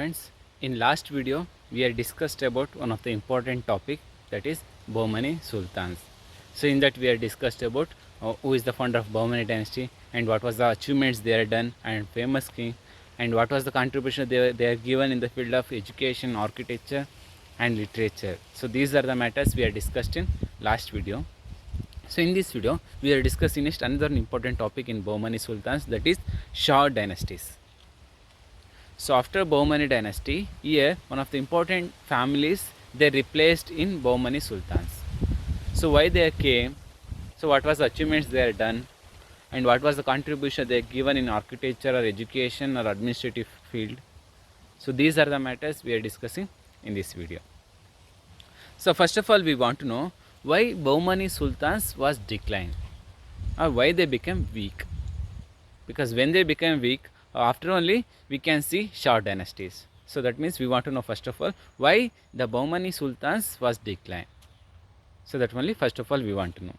Friends, in last video we had discussed about one of the important topic, that is Bahmani Sultans. So in that we had discussed about who is the founder of Bahmani dynasty and what was the achievements they had done and famous king and what was the contribution they are given in the field of education, architecture and literature. So these are the matters we had discussed in last video. So in this video we are discussing next another important topic in Bahmani Sultans, that is Shah dynasties. So after Bahmani dynasty, here one of the important families they replaced in Bahmani Sultans. So why they came? So what was the achievements they had done, and what was the contribution they given in architecture or education or administrative field? So these are the matters we are discussing in this video. So first of all, we want to know why Bahmani Sultans was declined, or why they became weak. Because when they became weak, after only we can see Shah dynasties. So that means we want to know first of all why the Bahmani Sultans was declined. So that only first of all we want to know.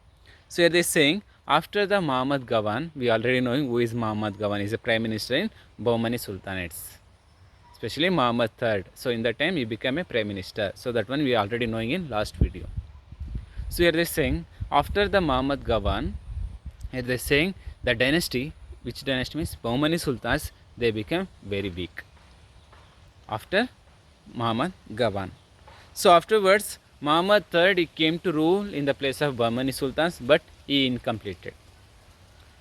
So here they are saying after the Muhammad Gawan, we already knowing who is Muhammad Gawan, is a prime minister in Bahmani Sultanates, especially Muhammad III. So in that time he became a prime minister. So that one we already knowing in last video. So here they are saying after the Muhammad Gawan, here they are saying the dynasty, which dynasty means Bahmani Sultans, they became very weak after Muhammad Gawan. So afterwards Muhammad III he came to rule in the place of Bahmani Sultans, but he incompleted.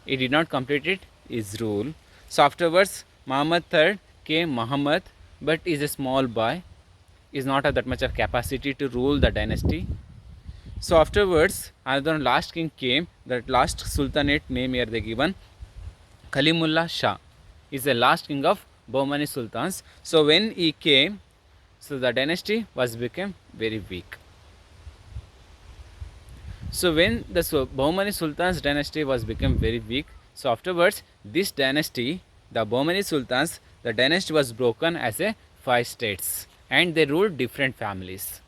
He did not complete his rule. So afterwards Muhammad III came Muhammad, but is a small boy, is not have that much of capacity to rule the dynasty. So afterwards another last king came, that last sultanate name here they given Kalimullah Shah, is the last king of Bahmani Sultans. So when he came, so the dynasty was became very weak. So when the Bahmani Sultans dynasty was become very weak, so afterwards this dynasty, the Bahmani Sultans, the dynasty was broken as a 5 states and they ruled different families.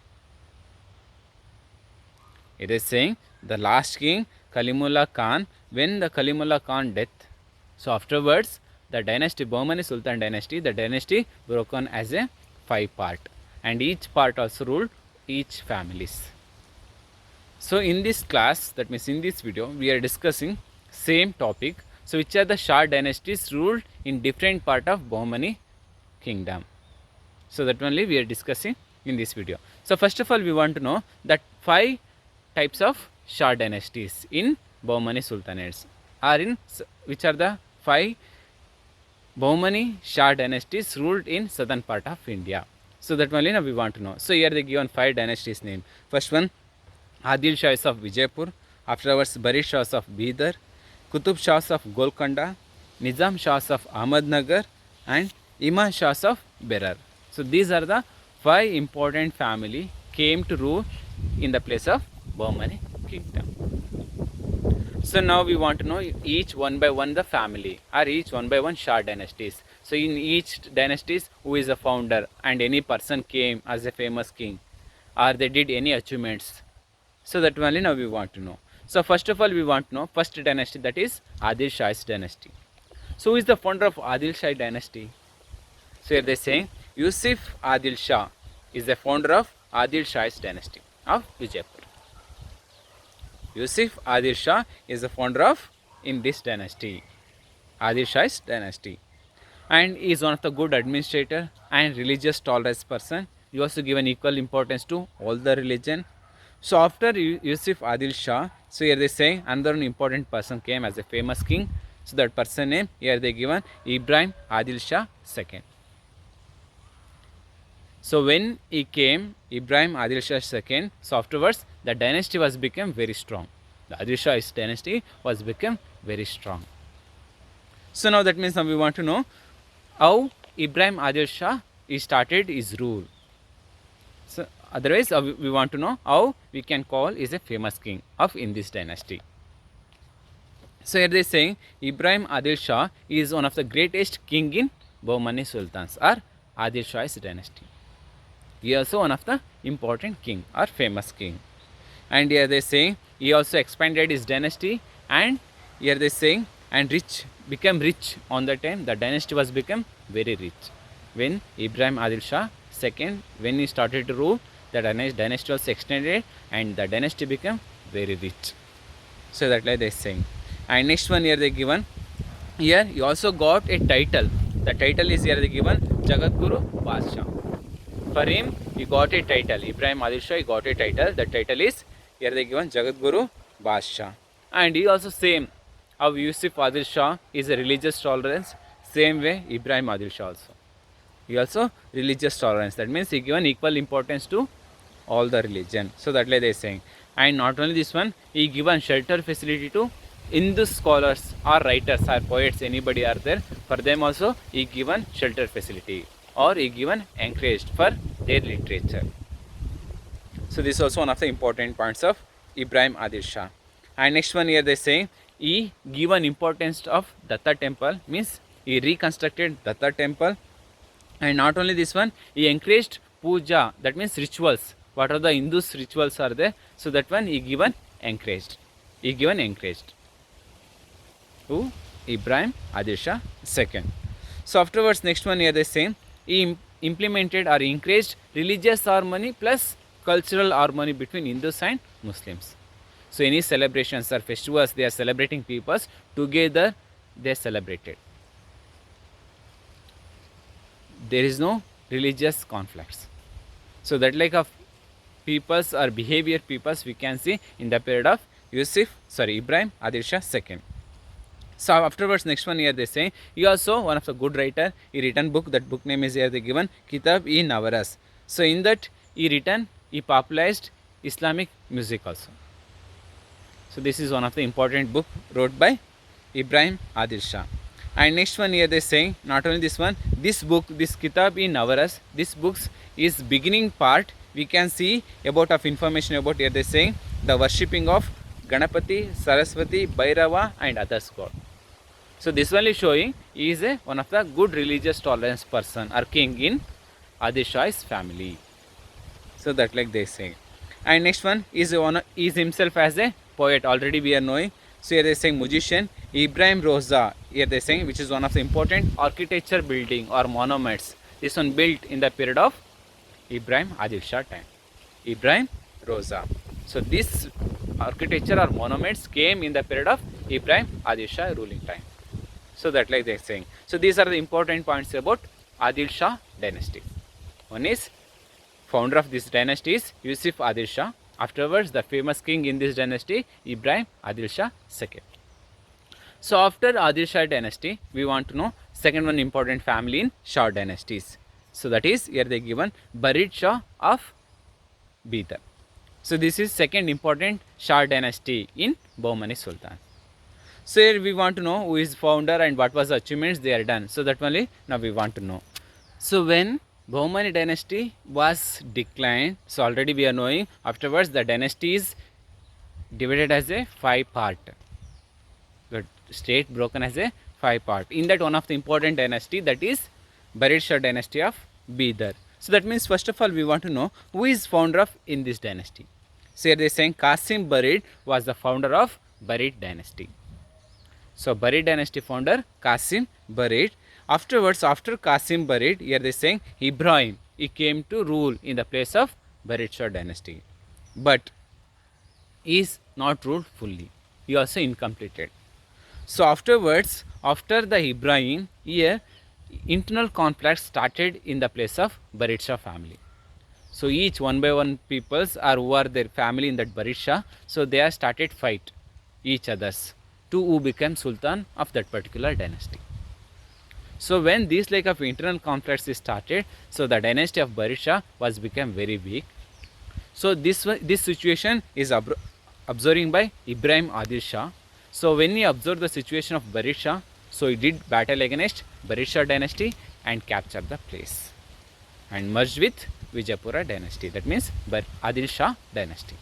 It is saying the last king Kalimullah Khan, when the Kalimullah Khan death, so afterwards the dynasty, Bahmani Sultan dynasty, the dynasty broken as a 5 part and each part also ruled each families. So in this class, that means in this video, we are discussing same topic. So which are the Shah dynasties ruled in different part of Bahmani kingdom. So that only we are discussing in this video. So first of all we want to know that 5 types of Shah dynasties in Bahmani Sultanates are in, which are the 5 Bahmani Shah dynasties ruled in southern part of India. So that only now we want to know. So here they given 5 dynasties name. First one Adil Shahs of Vijaypur, afterwards Bari Shahs of Bidar, Qutub Shahs of Golconda, Nizam Shahs of Ahmednagar and Iman Shahs of Berar. So these are the 5 important family came to rule in the place of Bahmani kingdom. So now we want to know each one by one the family or each one by one Shah dynasties. So in each dynasties who is the founder and any person came as a famous king or they did any achievements. So that only now we want to know. So first of all we want to know first dynasty, that is Adil Shah's dynasty. So who is the founder of Adil Shah dynasty? So here they are saying Yusuf Adil Shah is the founder of Adil Shah's dynasty of Vijaypur. Yusuf Adil Shah is the founder of in this dynasty, Adil Shah's dynasty, and he is one of the good administrator and religious tolerance person. He also given equal importance to all the religion. So after Yusuf Adil Shah, so here they say another important person came as a famous king. So that person name here they given Ibrahim Adil Shah II. So when he came Ibrahim Adil Shah II, so afterwards the dynasty was become very strong. The Adil Shah's dynasty was become very strong. So now that means now we want to know how Ibrahim Adil Shah he started his rule. So otherwise we want to know how we can call is a famous king of in this dynasty. So here they are saying Ibrahim Adil Shah is one of the greatest king in Bahmani Sultans or Adil Shah's dynasty. He is also one of the important king or famous king. And here they are saying he also expanded his dynasty, and here they are saying and rich, became rich on the time the dynasty was become very rich. when Ibrahim Adil Shah second, when he started to rule, the dynasty was extended and the dynasty became very rich. So that like they saying. And next one here they given, here he also got a title. The title is here they given Jagat Guru Badshah. For him, he got a title. Ibrahim Adil Shah, he got a title. The title is here they given Jagat Guru Badshah. And he also same how Yusuf Adil Shah is a religious tolerance. Same way Ibrahim Adil Shah also. He also religious tolerance. That means he given equal importance to all the religion. So that like they saying. And not only this one, he given shelter facility to Hindu scholars or writers or poets, anybody are there, for them also he given shelter facility, or he given encouraged for their literature. So this is also one of the important points of Ibrahim Adil Shah. And next one here they say he given importance of Datta temple, means he reconstructed Datta temple. And not only this one, he encouraged puja, that means rituals. What are the Hindus rituals are there? So that one he given encouraged. He given encouraged. Who? Ibrahim Adil Shah second. So afterwards, next one here they say he implemented or encouraged religious harmony plus cultural harmony between Hindus and Muslims. So any celebrations or festivals they are celebrating, peoples together they celebrated. There is no religious conflicts. So that like of peoples or behavior peoples we can see in the period of Ibrahim Adil Shah second. So afterwards, next one here they say he also one of the good writer. He written book. That book name is here they given Kitab-i-Navaras. So in that he popularized Islamic music also. So this is one of the important book wrote by Ibrahim Adil Shah. And next one here they say not only this one, this book, this Kitab-i-Navaras, this books is beginning part. We can see about of information about here they say the worshipping of Ganapati, Saraswati, Bhairava and others god. So this one is showing he is one of the good religious tolerance person or king in Adil Shah's family. So that like they say. And next one is himself as a poet. Already we are knowing. So here they saying musician Ibrahim Roza. Here they saying which is one of the important architecture building or monuments. This one built in the period of Ibrahim Adil Shah time. Ibrahim Roza. So this architecture or monuments came in the period of Ibrahim Adil Shah ruling time. So that like they are saying. So these are the important points about Adil Shah dynasty. One is founder of this dynasty is Yusuf Adil Shah. Afterwards the famous king in this dynasty Ibrahim Adil Shah second. So after Adil Shah dynasty we want to know second one important family in Shah dynasties. So that is here they given Barid Shah of Bidar. So this is second important Shah dynasty in Bahmani Sultan. So here we want to know who is founder and what was the achievements they are done. So that only now we want to know. So when Bahmani dynasty was declined, so already we are knowing afterwards the dynasty is divided as a 5 part. The state broken as a 5 part. In that one of the important dynasty that is Barid Shah dynasty of Bidar. So that means first of all we want to know who is founder of in this dynasty. So here they are saying Qasim Barid was the founder of Barid dynasty. So Barid dynasty founder Qasim Barid. Afterwards, after Qasim Barid, here they are saying Ibrahim, he came to rule in the place of Barid Shah dynasty. But he is not ruled fully. He also incompleted. So afterwards, after the Ibrahim, here internal conflicts started in the place of Barid Shah family. So each one by one peoples or who are their family in that Barid Shah, so they have started fight each others to who became Sultan of that particular dynasty. So when these like of internal conflicts is started, so the dynasty of Barid Shah was become very weak. So this situation is observing by Ibrahim Adil Shah. So when he observed the situation of Barid Shah, so he did battle against Barid Shah dynasty and captured the place and merged with Vijayapura dynasty. That means Adil Shah dynasty.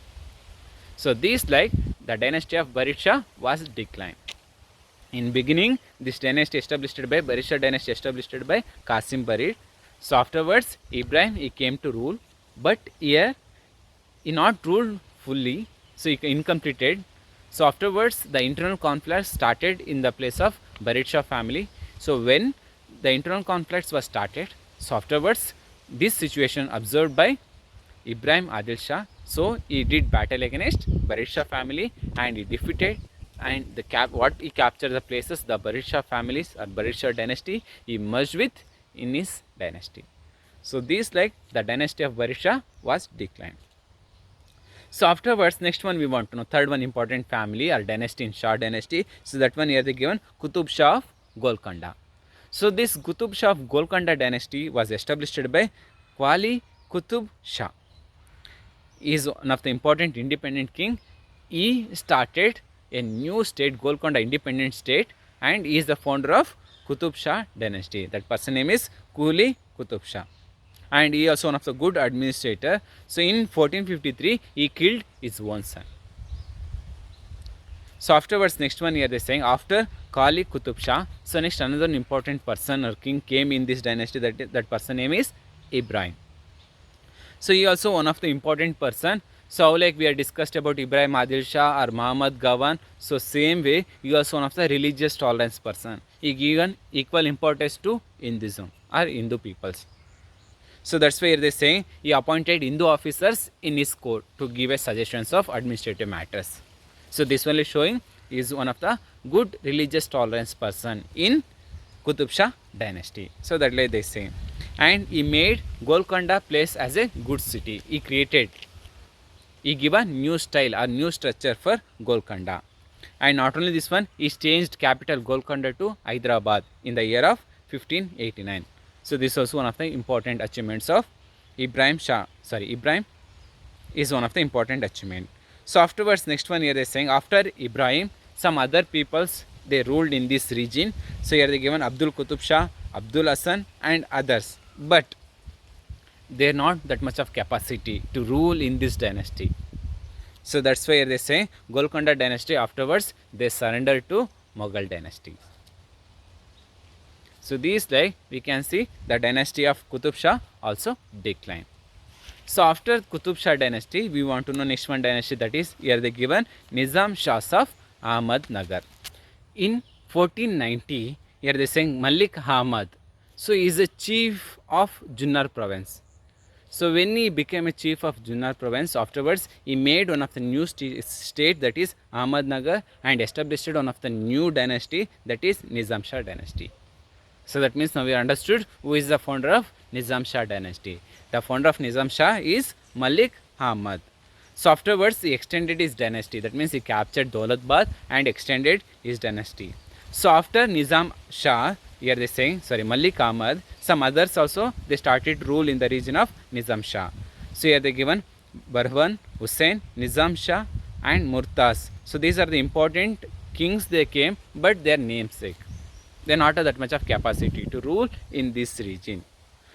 So this like the dynasty of Barid Shah was declined. In beginning, this dynasty established by Barid Shah dynasty established by Qasim Barid. So afterwards, Ibrahim he came to rule, but here he not ruled fully, so he incompleted. So afterwards, the internal conflicts started in the place of Barid Shah family. So when the internal conflicts was started, So afterwards, this situation observed by Ibrahim Adil Shah. So he did battle against Barid Shah family and he defeated, and what he captured the places, the Barid Shah families or Barid Shah dynasty he merged with in his dynasty. So this, like, the dynasty of Barid Shah was declined. So afterwards, next one we want to know, third one important family or dynasty in Shah dynasty. So that one here they given Qutub Shah of Golconda. So this Qutub Shah of Golconda dynasty was established by Qali Qutub Shah. He is one of the important independent king. He started a new state, Golconda independent state, and he is the founder of Qutub Shah dynasty. That person name is Quli Qutub Shah. And he also one of the good administrator. So in 1453 he killed his own son. So afterwards, next one here they saying after Qali Qutub Shah, so next another important person or king came in this dynasty. That person name is Ibrahim. So he also one of the important person. So like we are discussed about Ibrahim Adil Shah or Muhammad Gawan. So same way he also one of the religious tolerance person. He given equal importance to Hinduism or Hindu peoples. So that's why they saying he appointed Hindu officers in his court to give a suggestions of administrative matters. So this one is showing he is one of the good religious tolerance person in Qutub Shah dynasty. So that like they say, and he made Golconda place as a good city. He give a new style or new structure for Golconda. And not only this one, he changed capital Golconda to Hyderabad in the year of 1589. So this is also one of the important achievements of Ibrahim Shah. Ibrahim is one of the important achievement. So afterwards, next one here they are saying after Ibrahim, some other peoples they ruled in this region. So here they given Abdul Qutub Shah, Abdul Hassan and others. But they are not that much of capacity to rule in this dynasty. So that's why they say Golconda dynasty afterwards they surrendered to Mughal dynasty. So these, like we can see the dynasty of Qutub Shah also declined. So after Qutub Shah dynasty, we want to know next one dynasty, that is here they given Nizam Shahs of Ahmadnagar. In 1490, here they saying Malik Ahmad. So he is a chief of Junnar province. So when he became a chief of Junnar province, afterwards he made one of the new state, that is Ahmadnagar, and established one of the new dynasty, that is Nizam Shah dynasty. So that means now we understood who is the founder of Nizam Shah dynasty. The founder of Nizam Shah is Malik Ahmad. So afterwards he extended his dynasty. That means he captured Daulatbad and extended his dynasty. So after Nizam Shah, here they saying Malik Ahmad, some others also they started rule in the region of Nizam Shah. So here they given Barwan, Hussain, Nizam Shah and Murtaz. So these are the important kings they came, but their namesake. They are not that much of capacity to rule in this region.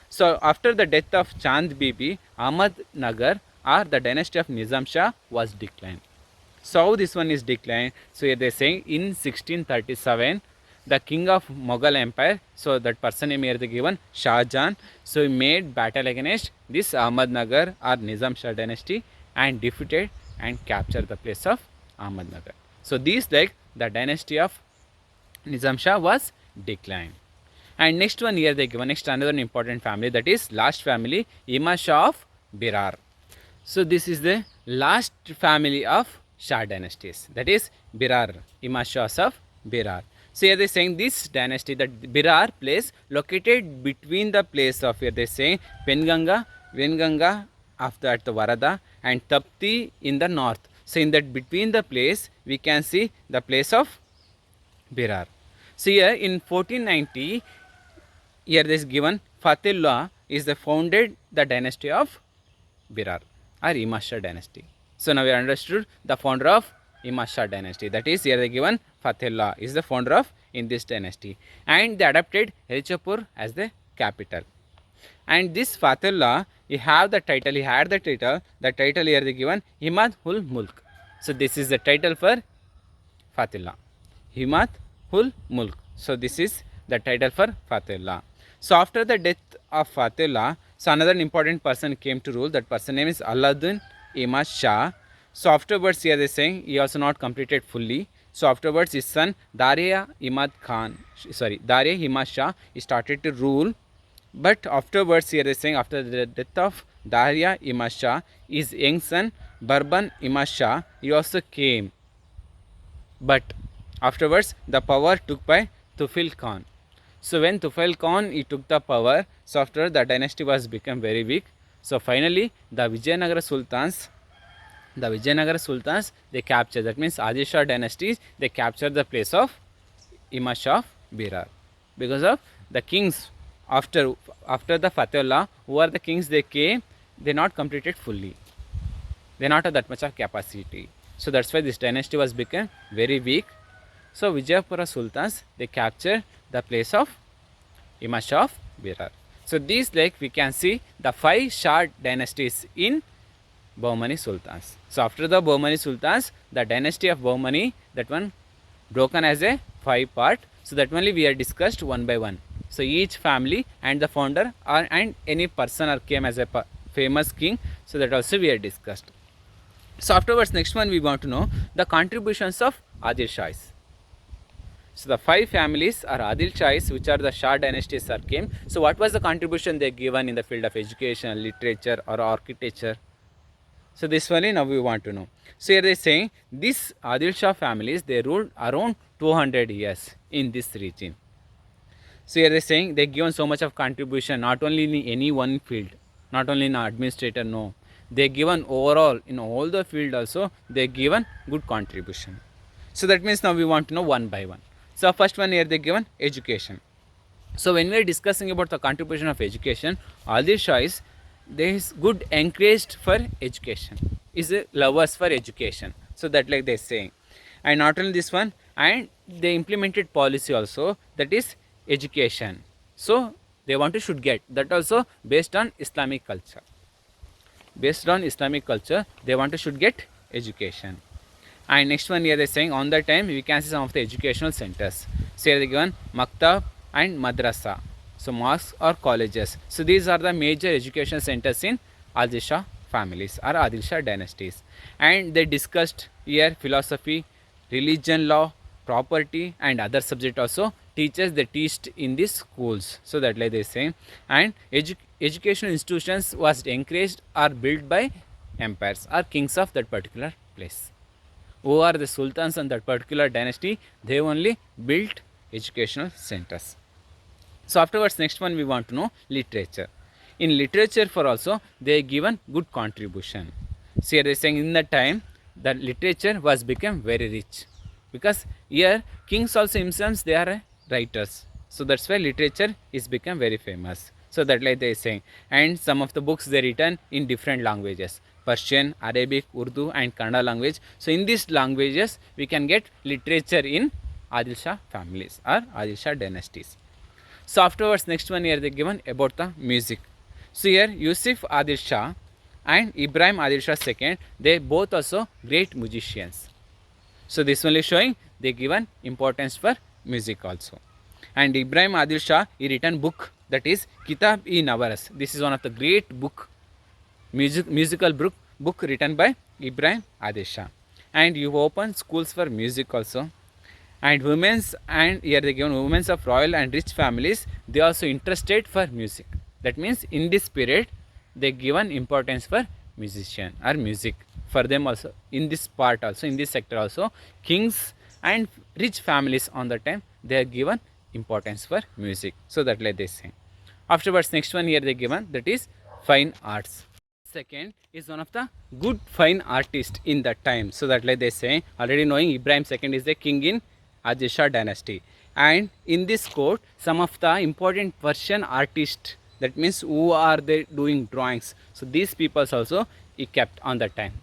So after the death of Chand Bibi, Ahmadnagar or the dynasty of Nizam Shah was declined. So how this one is declined? So here they are saying in 1637, the king of Mughal Empire, so that person name here they given Shah Jahan. So he made battle against this Ahmadnagar or Nizam Shah dynasty and defeated and captured the place of Ahmadnagar. So these, like the dynasty of Nizam Shah was declined. And next one here they given next another important family, that is last family, Imam Shah of Berar. So this is the last family of Shah dynasties, that is Berar, Imam Shahs of Berar. So here they saying this dynasty, that Berar place located between the place of, here they saying Venganga after at the Varada and Tapti in the north. So in that between the place we can see the place of Berar. So here in 1490, here this given Fatihullah is the founded the dynasty of Berar or Imam Shah dynasty. So now we understood the founder of Imam Shah dynasty, that is here they given Fatihullah is the founder of in this dynasty, and they adopted Helchapur as the capital. And this Fatihullah he had the title here they given Himad ul Mulk. So this is the title for Fatihullah, Himad ul Mulk. So this is the title for Fatihullah. So after the death of Fatihullah, so another important person came to rule. That person name is Alauddin Imam Shah. So afterwards here they saying he also not completed fully. So afterwards his son Daria Imad Shah he started to rule But afterwards, here they saying after the death of Dahlia Imam Shah, his young son Barban Imam Shah, he also came. But afterwards, the power took by Tufil Khan. So when Tufil Khan he took the power, so after the dynasty was become very weak. So finally, the Vijayanagara Sultans, they captured. That means Adil Shah dynasties, they captured the place of Imam Shah of Berar, because of the kings after the Fatehullah, who are the kings they came, they not completed fully. They not have that much of capacity. So that's why this dynasty was become very weak. So Vijayapura Sultans, they captured the place of Imam Shah of Berar. So these, like we can see the 5 Shah dynasties in Bahmani Sultans. So after the Bahmani Sultans, the dynasty of Bahmani, that one broken as a 5 part. So that only we are discussed one by one. So each family and the founder and any person or came as a famous king. So that also we are discussed. So afterwards, next one we want to know the contributions of Adil Shahis. So the 5 families are Adil Shahis, which are the Shah dynasties are came. So what was the contribution they given in the field of education, literature or architecture? So this one now we want to know. So here they are saying these Adil Shah families, they ruled around 200 years in this region. So here they are saying they given so much of contribution, not only in any one field, not only in administrator, no. They given overall in all the field also, they given good contribution. So that means now we want to know one by one. So first one here they given education. So when we are discussing about the contribution of education, Adil Shah is, there is good encouraged for education, is lovers for education. So that like they saying, and not only this one, and they implemented policy also, that is education. So they want to should get that also based on Islamic culture. Based on Islamic culture, they want to should get education. And next one here they saying on that time we can see some of the educational centers. So here they given Maktab and Madrasa. So mosques or colleges. So these are the major education centers in Adil Shah families or Adil Shah dynasties. And they discussed here philosophy, religion, law, property and other subject also. Teachers they teached in these schools. So that like they say. And educational institutions was encouraged or built by empires or kings of that particular place. Who are the sultans in that particular dynasty, they only built educational centers. So afterwards, next one we want to know literature. In literature for also, they given good contribution. So here they saying in that time, the literature was become very rich. Because here, kings also themselves, they are writers. So that's why literature is become very famous. So that like they saying. And some of the books they written in different languages. Persian, Arabic, Urdu and Kannada language. So in these languages, we can get literature in Adil Shah families or Adil Shah dynasties. So afterwards, next one here they given about the music. So here Yusuf Adil Shah and Ibrahim Adil Shah II, they both also great musicians. So this one is showing they given importance for music also. And Ibrahim Adil Shah, he written book, that is Kitab-i-Navaras. This is one of the great book, musical book written by Ibrahim Adil Shah. And you open schools for music also. And women's, and here they given women's of royal and rich families, they also interested for music. That means in this period they given importance for musician or music. For them also in this part also, in this sector also, kings and rich families on the time, they are given importance for music. So that like they say. Afterwards, next one here they given, that is fine arts. Second is one of the good fine artist in that time. So that like they say, already knowing Ibrahim II is the king in Adil Shah dynasty. And in this court, some of the important Persian artists, that means who are they doing drawings. So these people also he kept on that time.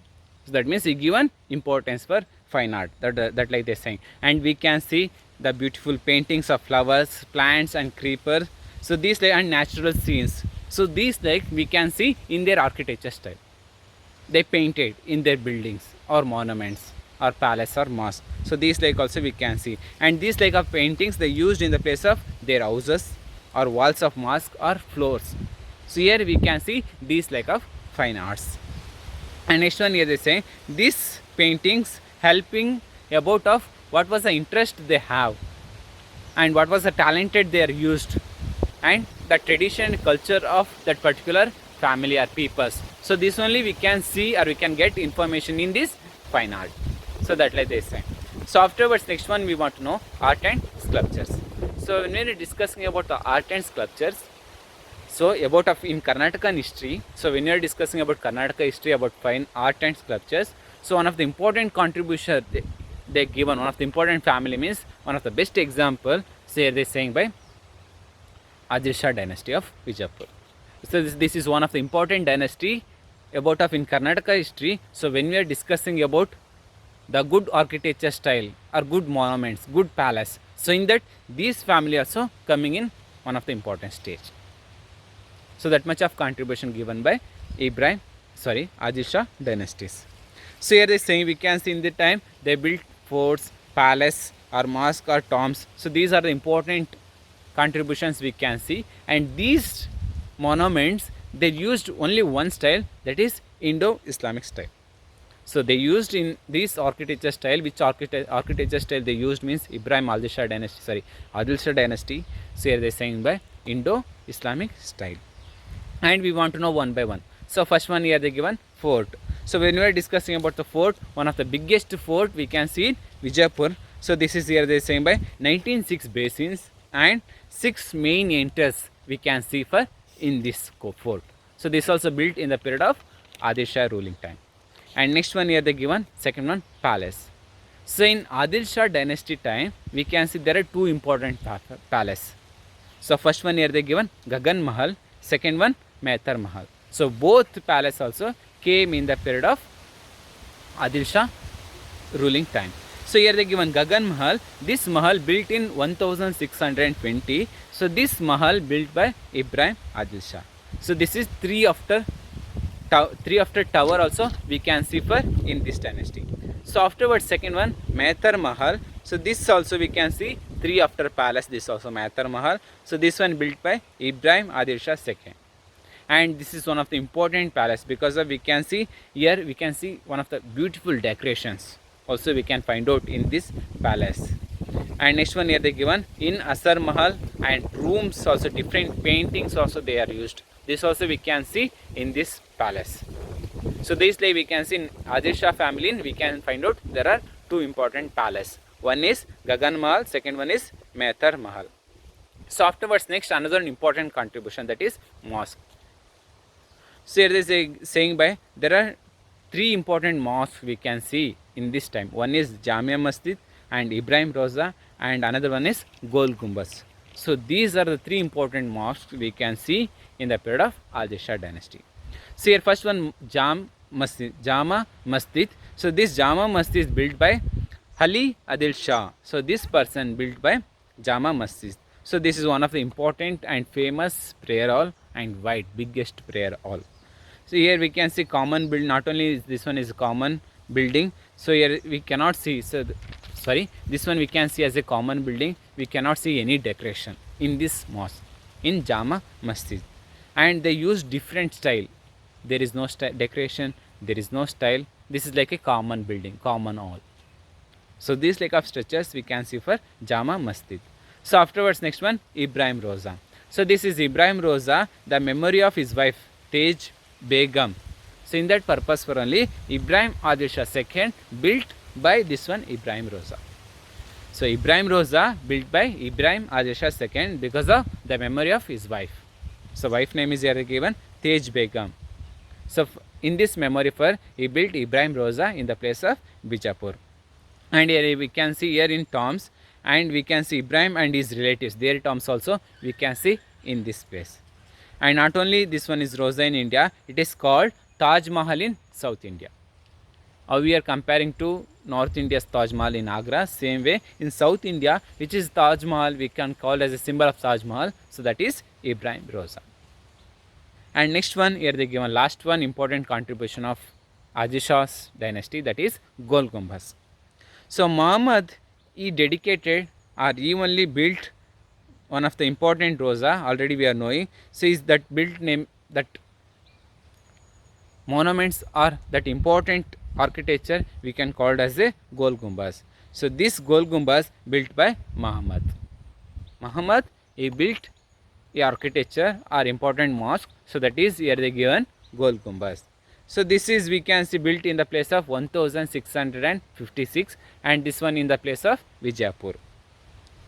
So that means he given importance for fine art. That like they saying. And we can see the beautiful paintings of flowers, plants and creepers. So these like and natural scenes. So these like we can see in their architecture style. They painted in their buildings or monuments or palace or mosque. So these like also we can see. And these like of paintings they used in the place of their houses or walls of mosque or floors. So here we can see these like of fine arts. And next one here they say these paintings helping about of what was the interest they have and what was the talented they are used and the tradition and culture of that particular family or peoples. So this only we can see or we can get information in this fine art. So that like they say. So afterwards, next one we want to know art and sculptures. So when we are discussing about the art and sculptures, so about in Karnataka history, so when you are discussing about Karnataka history, about fine art and sculptures, so one of the important contribution they given, one of the important family means one of the best example, say they saying by Adil Shah dynasty of Vijapur. So this is one of the important dynasty about of in Karnataka history. So when we are discussing about the good architecture style or good monuments, good palace, so in that these family also coming in one of the important stage. So that much of contribution given by Adil Shah dynasties. So here they saying we can see in the time they built forts, palace or mosque or tombs. So these are the important contributions we can see, and these monuments they used only one style, that is Indo-Islamic style. So they used in this architecture style, which architecture style they used means Adil Shah dynasty. So here they saying by Indo-Islamic style. And we want to know one by one. So first one here they given fort. So when we are discussing about the fort, one of the biggest fort we can see in Vijaypur. So this is here they saying by 19 basins and 6 main enters we can see for in this fort. So this also built in the period of Adil Shah ruling time. And next one here they given second one palace. So in Adil Shah dynasty time we can see there are two important palace. So first one here they given Gagan Mahal, second one Mehtar Mahal. So both palace also came in the period of Adil Shah ruling time. So here they given Gagan Mahal. This Mahal built in 1620. So this Mahal built by Ibrahim Adil Shah. So this is three after tower also we can see for in this dynasty. So afterwards second one Mehtar Mahal. So this also we can see three after palace. This also Mehtar Mahal. So this one built by Ibrahim Adil Shah II. And this is one of the important palace because of we can see here we can see one of the beautiful decorations also we can find out in this palace. And next one here they given in Asar Mahal, and rooms also different paintings also they are used. This also we can see in this palace. So this way we can see in Adil Shah family we can find out there are two important palace. One is Gagan Mahal, second one is Mehtar Mahal. So afterwards next another important contribution, that is mosque. So here they say, saying by there are three important mosques we can see in this time. One is Jamia Masjid and Ibrahim Roza, and another one is Gol Gumbaz. So these are the three important mosques we can see in the period of Adil Shah dynasty. So here first one Jama Masjid. So this Jama Masjid is built by Ali Adil Shah. So this person built by Jama Masjid. So this is one of the important and famous prayer hall and wide biggest prayer hall. So here we can see common build. Not only this one is common building. So here we cannot see. So this one we can see as a common building. We cannot see any decoration in this mosque in Jama Masjid. And they use different style. There is no decoration. There is no style. This is like a common building, common hall. So these like of structures we can see for Jama Masjid. So afterwards next one Ibrahim Roza. So this is Ibrahim Roza, the memory of his wife Tej Begum. So in that purpose for only Ibrahim Adil Shah II built by this one Ibrahim Roza. So Ibrahim Roza built by Ibrahim Adil Shah II because of the memory of his wife. So wife name is here given Tej Begum. So in this memory for he built Ibrahim Roza in the place of Bijapur. And here we can see here in tombs, and we can see Ibrahim and his relatives, their tombs also we can see in this place. And not only this one is Roza in India, it is called Taj Mahal in South India. How we are comparing to North India's Taj Mahal in Agra, same way in South India, which is Taj Mahal we can call as a symbol of Taj Mahal, so that is Ibrahim Roza. And next one here they given last one important contribution of Adil Shah's dynasty, that is Gol Gumbaz. So Muhammad he dedicated or he only built one of the important Roza, already we are knowing. So is that built name that monuments are that important architecture we can call it as a Gol Gumbaz. So this Gol Gumbaz built by Muhammad. Muhammad he built architecture or important mosque. So that is here they given Gol Gumbaz. So this is we can see built in the place of 1656 and this one in the place of Vijayapur.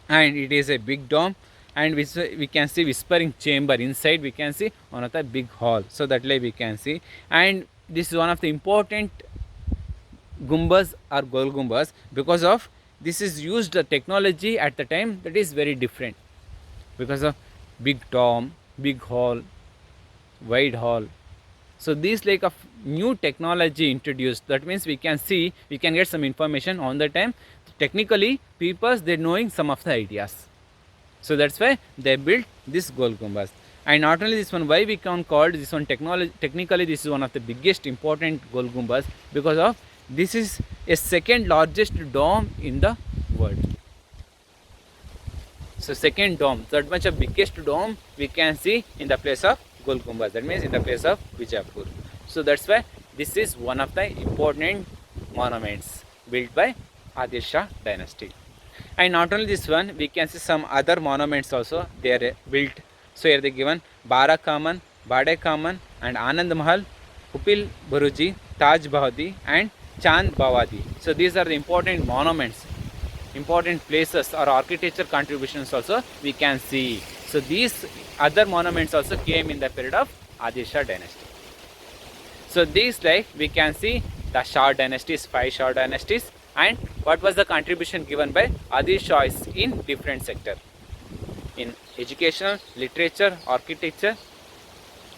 And it is a big dome and we can see whispering chamber inside, we can see one of the big hall. So that way we can see, and this is one of the important gumbas or Gol Gumbaz because of this is used the technology at the time that is very different because of big dome, big hall, wide hall. So these like of new technology introduced, that means we can see, we can get some information on the time. Technically people they knowing some of the ideas, so that's why they built this Gol Gumbaz. And not only this one, why we can call this one technically this is one of the biggest important Gol Gumbaz because of this is a second largest dome in the world. So second dome, that much of biggest dome we can see in the place of Gol Gumbaz, that means in the place of Vijayapur. So that's why this is one of the important monuments built by Adil Shah dynasty. And not only this one, we can see some other monuments also they are built. So here they given Bara Kaman, Bade Kaman and Anand Mahal, Upil Buruji, Taj Bahadi and Chand Bawadi. So these are the important monuments, important places or architecture contributions also we can see. So these other monuments also came in the period of Adil Shah dynasty. So these like we can see the Shah dynasties, 5 Shah dynasties, and what was the contribution given by Adil Shah in different sector, in educational, literature, architecture.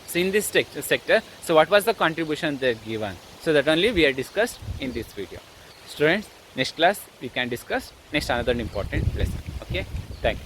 So in this sector, so what was the contribution they given? So that only we are discussed in this video. Students, next class we can discuss next another important lesson. Okay, thank you.